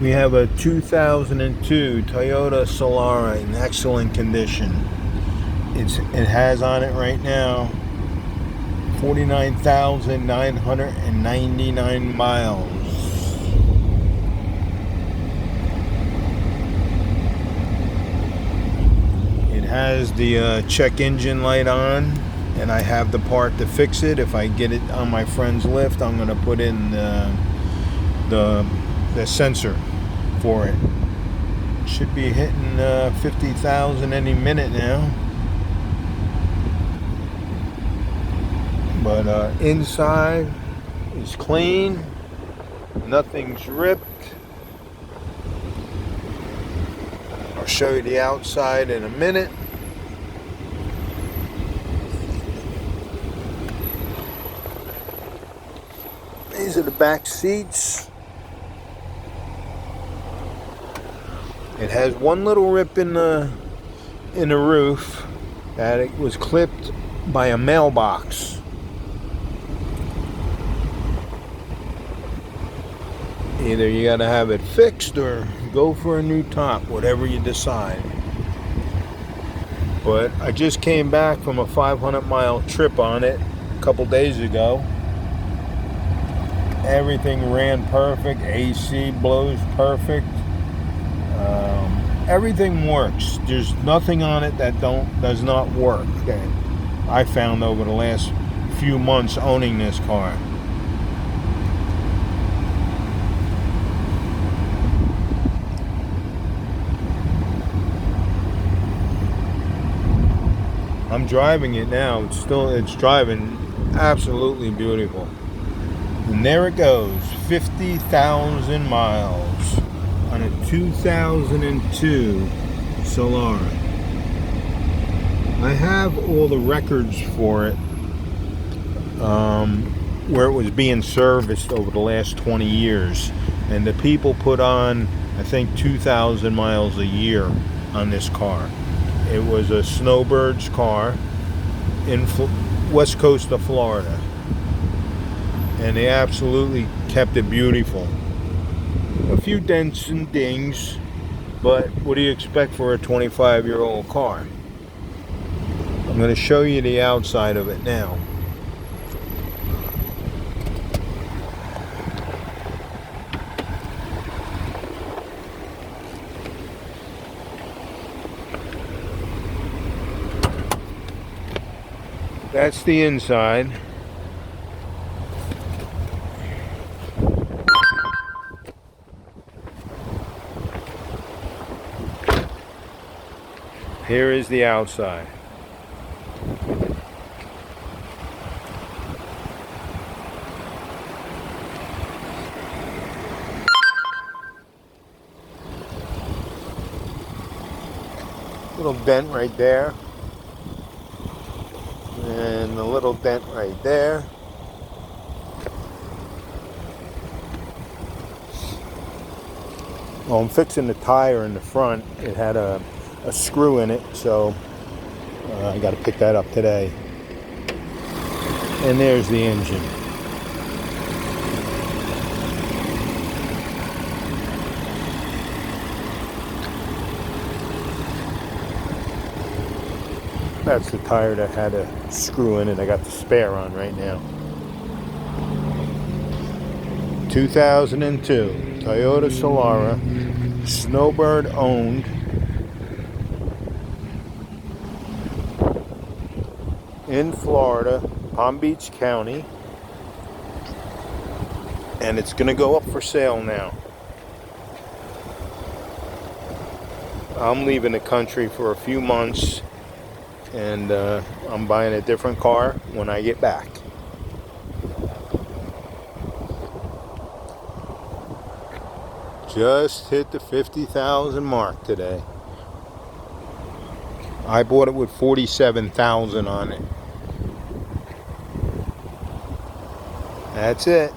We have a 2002 Toyota Solara in excellent condition. It has on it right now 49,999 miles. It has the check engine light on, and I have the part to fix it. If I get it on my friend's lift, I'm going to put in the sensor for it. Should be hitting 50,000 any minute now. But inside is clean. Nothing's ripped. I'll show you the outside in a minute. These are the back seats. It has one little rip in the roof that it was clipped by a mailbox. Either you gotta have it fixed or go for a new top, whatever you decide. But I just came back from a 500-mile trip on it a couple days ago. Everything ran perfect. AC blows perfect. Everything works. There's nothing on it that does not work that I found over the last few months owning this car. I'm driving it now. It's driving absolutely beautiful. And there it goes, 50,000 miles on a 2002 Solara. I have all the records for it, where it was being serviced over the last 20 years. And the people put on, I think, 2,000 miles a year on this car. It was a Snowbird's car in west coast of Florida. And they absolutely kept it beautiful. A few dents and dings, but what do you expect for a 25-year-old car? I'm going to show you the outside of it now. That's the inside. Here is the outside. Little dent right there. And a little dent right there. Well, I'm fixing the tire in the front. It had a screw in it, so I got to pick that up today. And there's the engine. That's the tire that had a screw in it. I got the spare on right now. 2002 Toyota Solara, Snowbird owned. In Florida, Palm Beach County. And it's going to go up for sale now. I'm leaving the country for a few months. And I'm buying a different car when I get back. Just hit the 50,000 mark today. I bought it with 47,000 on it. That's it.